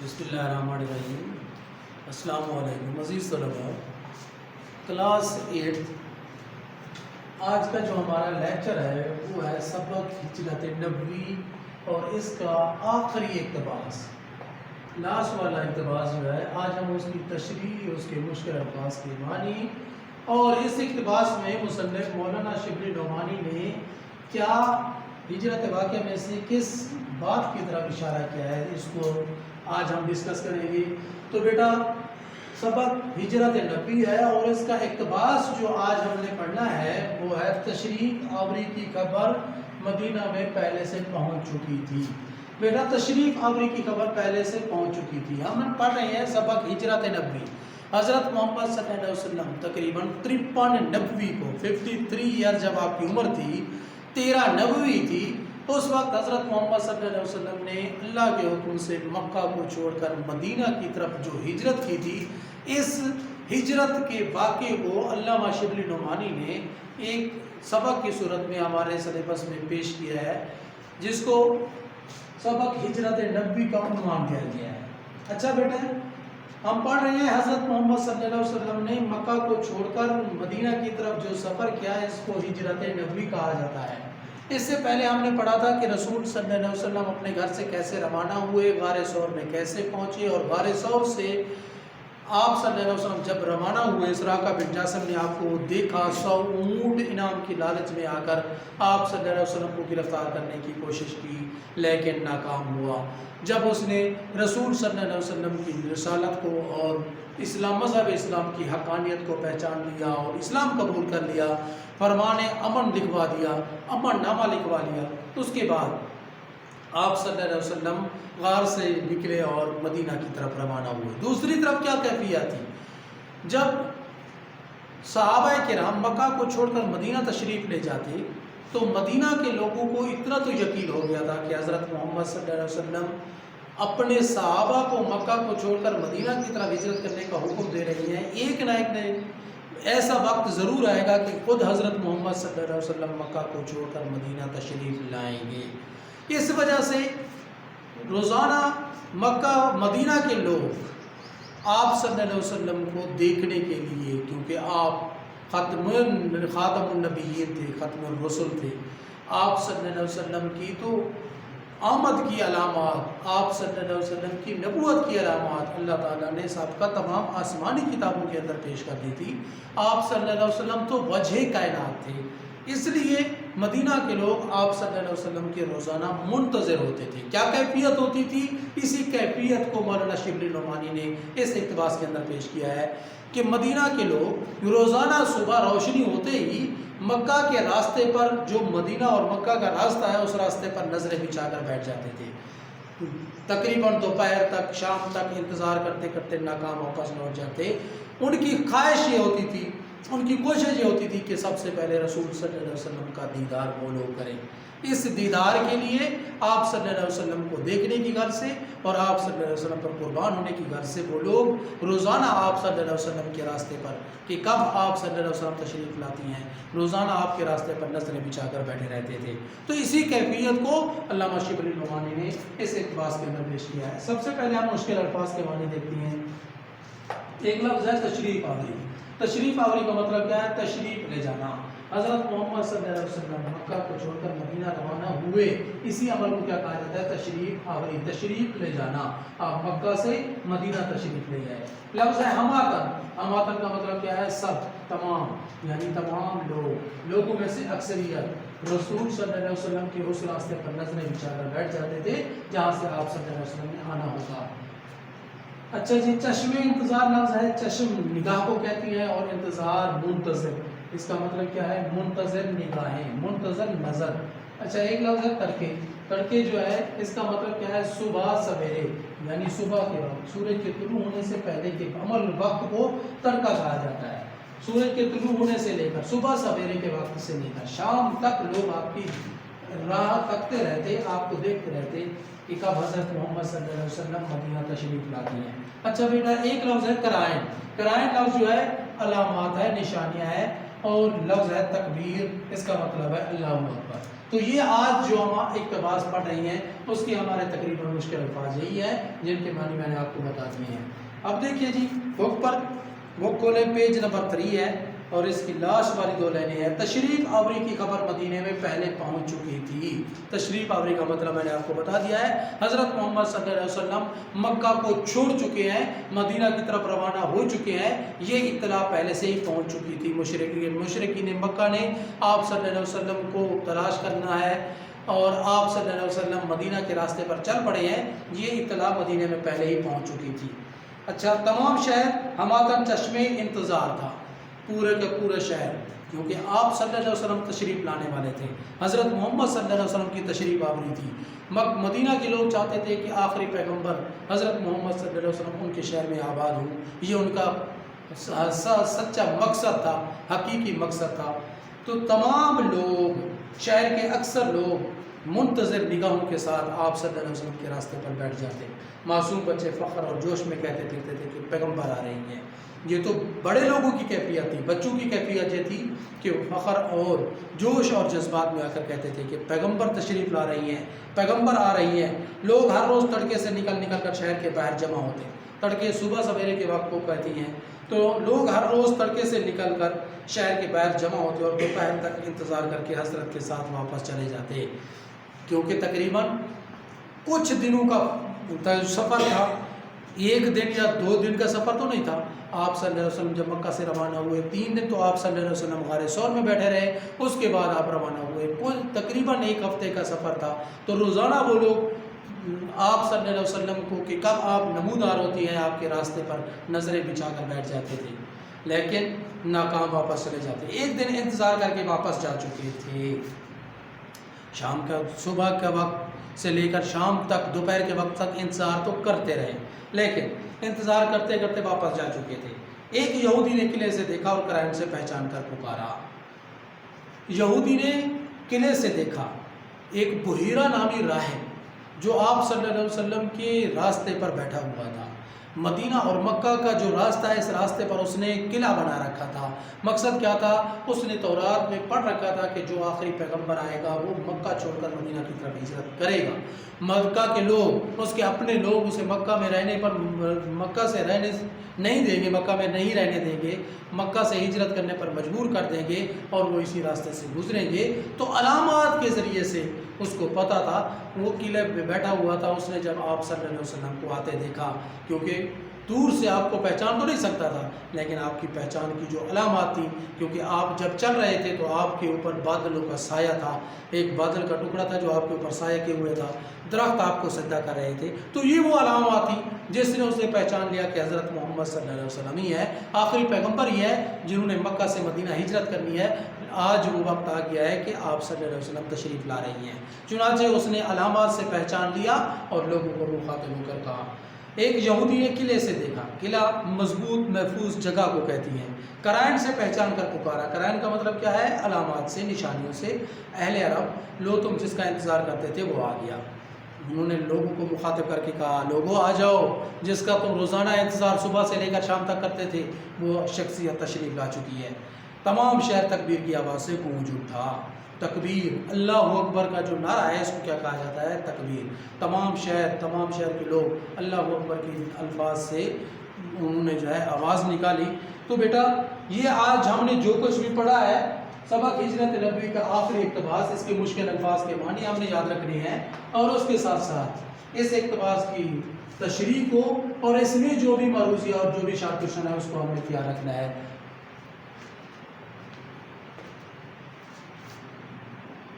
بسم اللہ الرحمن الرحیم۔ السلام علیکم عزیز طلباء، کلاس 8 آج کا جو ہمارا لیکچر ہے وہ ہے سبق ہجرت نبوی اور اس کا آخری اقتباس، لاسٹ والا اقتباس جو ہے آج ہم اس کی تشریح، اس کے مشکل الفاظ کے معنی اور اس اقتباس میں مصنف مولانا شبلی نعمانی نے کیا ہجرت واقعہ میں سے کس بات کی طرف اشارہ کیا ہے اس کو آج ہم ڈسکس کریں گے۔ تو بیٹا سبق ہجرت نبی ہے اور اس کا اقتباس جو آج ہم نے پڑھنا ہے وہ ہے تشریف آوری کی خبر مدینہ میں پہلے سے پہنچ چکی تھی۔ بیٹا تشریف آوری کی خبر پہلے سے پہنچ چکی تھی، ہم پڑھ رہے ہیں سبق ہجرت نبی۔ حضرت محمد صلی اللہ علیہ وسلم تقریباً 53 نبوی کو 53 ایئر جب آپ کی عمر تھی، 13 نبوی تھی، اس وقت حضرت محمد صلی اللہ علیہ وسلم نے اللہ کے حکم سے مکہ کو چھوڑ کر مدینہ کی طرف جو ہجرت کی تھی، اس ہجرت کے واقعے کو علامہ شبلی نعمانی نے ایک سبق کی صورت میں ہمارے سلیبس میں پیش کیا ہے، جس کو سبق ہجرت نبی کا عنوان دیا گیا ہے۔ اچھا بیٹا ہم پڑھ رہے ہیں حضرت محمد صلی اللہ علیہ وسلم نے مکہ کو چھوڑ کر مدینہ کی طرف جو سفر کیا ہے اس کو ہجرت نبوی کہا جاتا ہے۔ اس سے پہلے ہم نے پڑھا تھا کہ رسول صلی اللہ علیہ وسلم اپنے گھر سے کیسے روانہ ہوئے، غار ثور میں کیسے پہنچے، اور غار ثور سے آپ صلی اللہ علیہ وسلم جب روانہ ہوئے سراقہ بن جاسم نے آپ کو دیکھا، 100 اونٹ انعام کی لالچ میں آ کر آپ صلی اللہ علیہ وسلم کو گرفتار کرنے کی کوشش کی لیکن ناکام ہوا۔ جب اس نے رسول صلی اللہ علیہ وسلم کی رسالت کو اور مذہب اسلام کی حقانیت کو پہچان لیا اور اسلام قبول کر لیا، فرمان امن لکھوا دیا، امن نامہ لکھوا لیا، اس کے بعد آپ صلی اللہ علیہ وسلم غار سے نکلے اور مدینہ کی طرف روانہ ہوئے۔ دوسری طرف کیا کیفیت تھی؟ جب صحابہ کرام مکہ کو چھوڑ کر مدینہ تشریف لے جاتے تو مدینہ کے لوگوں کو اتنا تو یقین ہو گیا تھا کہ حضرت محمد صلی اللہ علیہ وسلم اپنے صحابہ کو مکہ کو چھوڑ کر مدینہ کی طرف ہجرت کرنے کا حکم دے رہی ہیں، ایک نہ ایک ایسا وقت ضرور آئے گا کہ خود حضرت محمد صلی اللہ علیہ وسلم مکہ کو چھوڑ کر مدینہ تشریف لائیں گے۔ اس وجہ سے روزانہ مکہ مدینہ کے لوگ آپ صلی اللہ علیہ وسلم کو دیکھنے کے لیے، کیونکہ آپ خاتم النبیین تھے، ختم الرسل تھے، آپ صلی اللہ علیہ وسلم کی تو آمد کی علامات، آپ صلی اللہ علیہ وسلم کی نبوت کی علامات اللہ تعالیٰ نے سابقہ تمام آسمانی کتابوں کے اندر پیش کر دی تھی۔ آپ صلی اللہ علیہ وسلم تو وجہ کائنات تھے، اس لیے مدینہ کے لوگ آپ صلی اللہ علیہ وسلم کے روزانہ منتظر ہوتے تھے۔ کیا کیفیت ہوتی تھی؟ اسی کیفیت کو مولانا شبلی نعمانی نے اس اقتباس کے اندر پیش کیا ہے کہ مدینہ کے لوگ روزانہ صبح روشنی ہوتے ہی مکہ کے راستے پر، جو مدینہ اور مکہ کا راستہ ہے، اس راستے پر نظریں بچھا کر بیٹھ جاتے تھے، تقریباً دوپہر تک، شام تک انتظار کرتے کرتے ناکام ہو کر لوٹ جاتے۔ ان کی خواہش یہ ہوتی تھی، ان کی کوشش یہ ہوتی تھی کہ سب سے پہلے رسول صلی اللہ علیہ وسلم کا دیدار وہ لوگ کریں۔ اس دیدار کے لیے آپ صلی اللہ علیہ وسلم کو دیکھنے کی غرض سے اور آپ صلی اللہ علیہ وسلم پر قربان ہونے کی غرض سے وہ لوگ روزانہ آپ صلی اللہ علیہ وسلم کے راستے پر، کہ کب آپ صلی اللہ علیہ وسلم تشریف لاتی ہیں، روزانہ آپ کے راستے پر نظریں بچھا کر بیٹھے رہتے تھے۔ تو اسی کیفیت کو علامہ شبلی نعمانی نے اس اقتباس کے اندر پیش کیا ہے۔ سب سے پہلے ہم مشکل الفاظ کے معنی دیکھتے ہیں۔ ایک لفظ ہے تشریف آوری۔ تشریف آوری کا مطلب کیا ہے؟ تشریف لے جانا۔ حضرت محمد صلی اللہ علیہ وسلم مکہ کو چھوڑ کر مدینہ روانہ ہوئے، اسی عمل کو کیا کہا جاتا ہے؟ تشریف آوری، تشریف لے جانا۔ آپ مکہ سے مدینہ تشریف لے جائے۔ لفظ ہے ہماتن۔ ہماتن کا مطلب کیا ہے؟ سب، تمام، یعنی تمام لوگوں میں سے اکثریت رسول صلی اللہ علیہ وسلم کے اس راستے پر نظریں بچھا کر بیٹھ جاتے تھے جہاں سے آپ صلی اللہ علیہ وسلم نے آنا ہوگا۔ اچھا جی، چشم انتظار لفظ ہے، چشم نگاہ کو کہتی ہے اور انتظار منتظر، اس کا مطلب کیا ہے؟ منتظر نگاہیں، منتظر نظر۔ اچھا ایک لفظ ہے تڑکے۔ تڑکے جو ہے اس کا مطلب کیا ہے؟ صبح سویرے، یعنی صبح کے وقت، سورج کے طلوع ہونے سے پہلے کے عمل وقت کو تڑکا کہا جاتا ہے۔ سورج کے طلوع ہونے سے لے کر صبح سویرے کے وقت سے لے کر شام تک لوگ آپ کی راہ تکتے رہتے، آپ کو دیکھتے رہتے کہ کب حضرت محمد صلی اللہ علیہ وسلم مدینہ تشریف لاتی ہیں۔ اچھا بیٹا ایک لفظ ہے قرائن۔ قرائن لفظ جو ہے علامات ہے، نشانیاں ہے، اور لفظ ہے تکبیر، اس کا مطلب ہے اللہ اکبر۔ تو یہ آج جو ہم اقتباس پڑھ رہی ہیں اس کی ہمارے تقریباً مشکل الفاظ یہی ہے جن کے معنی میں نے آپ کو بتا دیے ہیں۔ اب دیکھیے جی بک پر، بک کھولیں، پیج نمبر 3 ہے اور اس کی لاسٹ والی 2 لائنیں ہیں۔ تشریف آوری کی خبر مدینے میں پہلے پہنچ چکی تھی۔ تشریف آوری کا مطلب میں نے آپ کو بتا دیا ہے، حضرت محمد صلی اللہ علیہ وسلم مکہ کو چھوڑ چکے ہیں، مدینہ کی طرف روانہ ہو چکے ہیں، یہ اطلاع پہلے سے ہی پہنچ چکی تھی۔ مشرکین مکہ نے آپ صلی اللہ علیہ وسلم کو تلاش کرنا ہے اور آپ صلی اللہ علیہ وسلم مدینہ کے راستے پر چل پڑے ہیں، یہ اطلاع مدینہ میں پہلے ہی پہنچ چکی تھی۔ اچھا، تمام شہر ہماتن چشمے انتظار تھا، پورے کے پورے شہر، کیونکہ آپ صلی اللہ علیہ وسلم تشریف لانے والے تھے، حضرت محمد صلی اللہ علیہ وسلم کی تشریف آوری تھی۔ مدینہ کے لوگ چاہتے تھے کہ آخری پیغمبر حضرت محمد صلی اللہ علیہ وسلم ان کے شہر میں آباد ہوں، یہ ان کا سچا مقصد تھا، حقیقی مقصد تھا۔ تو تمام لوگ، شہر کے اکثر لوگ منتظر نگاہوں کے ساتھ آپ صلی اللہ علیہ وسلم کے راستے پر بیٹھ جاتے۔ معصوم بچے فخر اور جوش میں کہتے پھرتے تھے کہ پیغمبر آ رہے ہیں۔ یہ تو بڑے لوگوں کی کیفیت تھی، بچوں کی کیفیت یہ تھی کہ فخر اور جوش اور جذبات میں آ کر کہتے تھے کہ پیغمبر تشریف لا رہی ہیں، پیغمبر آ رہی ہیں۔ لوگ ہر روز تڑکے سے نکل کر شہر کے باہر جمع ہوتے، تڑکے صبح سویرے کے وقت کو کہتی ہیں، تو لوگ ہر روز تڑکے سے نکل کر شہر کے باہر جمع ہوتے اور دوپہر تک انتظار کر کے حضرت کے ساتھ واپس چلے جاتے، کیونکہ تقریباً کچھ دنوں کا سفر تھا، 1 دن یا 2 دن کا سفر تو نہیں تھا۔ آپ صلی اللہ علیہ وسلم جب مکہ سے روانہ ہوئے 3 دن تو آپ صلی اللہ علیہ وسلم غار ثور میں بیٹھے رہے، اس کے بعد آپ روانہ ہوئے، تقریباً 1 ہفتے کا سفر تھا۔ تو روزانہ وہ لوگ آپ صلی اللہ علیہ وسلم کو کہ کب آپ نمودار ہوتی ہیں آپ کے راستے پر نظریں بچھا کر بیٹھ جاتے تھے، لیکن ناکام واپس چلے جاتے۔ 1 دن انتظار کر کے واپس جا چکے تھے، شام کا، صبح کے وقت سے لے کر شام تک، دوپہر کے وقت تک انتظار تو کرتے رہے، لیکن انتظار کرتے کرتے واپس جا چکے تھے۔ ایک یہودی نے قلعے سے دیکھا اور قرائن سے پہچان کر پکارا۔ یہودی نے قلعے سے دیکھا ایک بحیرہ نامی راہب جو آپ صلی اللہ علیہ وسلم کے راستے پر بیٹھا ہوا تھا۔ مدینہ اور مکہ کا جو راستہ ہے، اس راستے پر اس نے قلعہ بنا رکھا تھا۔ مقصد کیا تھا؟ اس نے تورات میں پڑھ رکھا تھا کہ جو آخری پیغمبر آئے گا وہ مکہ چھوڑ کر مدینہ کی طرف ہجرت کرے گا۔ مکہ کے لوگ، اس کے اپنے لوگ اسے مکہ میں رہنے پر، مکہ سے رہنے نہیں دیں گے، مکہ میں نہیں رہنے دیں گے، مکہ سے ہجرت کرنے پر مجبور کر دیں گے اور وہ اسی راستے سے گزریں گے۔ تو علامات کے ذریعے سے اس کو پتہ تھا، وہ قلعے پہ بیٹھا ہوا تھا، اس نے جب آپ صلی اللہ علیہ وسلم کو آتے دیکھا، کیونکہ دور سے آپ کو پہچان تو نہیں سکتا تھا، لیکن آپ کی پہچان کی جو علامات تھی، کیونکہ آپ جب چل رہے تھے تو آپ کے اوپر بادلوں کا سایہ تھا، ایک بادل کا ٹکڑا تھا جو آپ کے اوپر سایہ کیے ہوئے تھا، درخت آپ کو سجدہ کر رہے تھے، تو یہ وہ علامات تھی جس نے اسے پہچان لیا کہ حضرت محمد صلی اللہ علیہ وسلم ہی ہے، آخری پیغمبر ہی ہے جنہوں نے مکہ سے مدینہ ہجرت کرنی ہے۔ آج وہ وقت آ گیا ہے کہ آپ صلی اللہ علیہ وسلم تشریف لا رہی ہیں۔ چنانچہ اس نے علامات سے پہچان لیا اور لوگوں کو مخاطب ہو کر کہا۔ ایک یہودی نے قلعے سے دیکھا، قلعہ مضبوط محفوظ جگہ کو کہتی ہیں، قرائن سے پہچان کر پکارا۔ قرائن کا مطلب کیا ہے؟ علامات سے، نشانیوں سے۔ اہل عرب، لو تم جس کا انتظار کرتے تھے وہ آ گیا۔ انہوں نے لوگوں کو مخاطب کر کے کہا، لوگوں آ جاؤ، جس کا تم روزانہ انتظار صبح سے لے کر شام تک کرتے تھے وہ شخصیت تشریف لا چکی ہے۔ تمام شہر تکبیر کی آواز سے گونج اٹھا۔ تکبیر، اللہ اکبر کا جو نعرہ ہے اس کو کیا کہا جاتا ہے؟ تکبیر۔ تمام شہر کے لوگ اللہ اکبر کے الفاظ سے انہوں نے جو ہے آواز نکالی۔ تو بیٹا یہ آج ہم نے جو کچھ بھی پڑھا ہے، سبق ہجرت نبوی کا آخری اقتباس، اس کے مشکل الفاظ کے معنی ہم نے یاد رکھنے ہیں، اور اس کے ساتھ ساتھ اس اقتباس کی تشریح کو اور اس میں جو بھی معروضیہ اور جو بھی شارٹ کوشچن ہے اس کو ہم نے خیال رکھنا ہے۔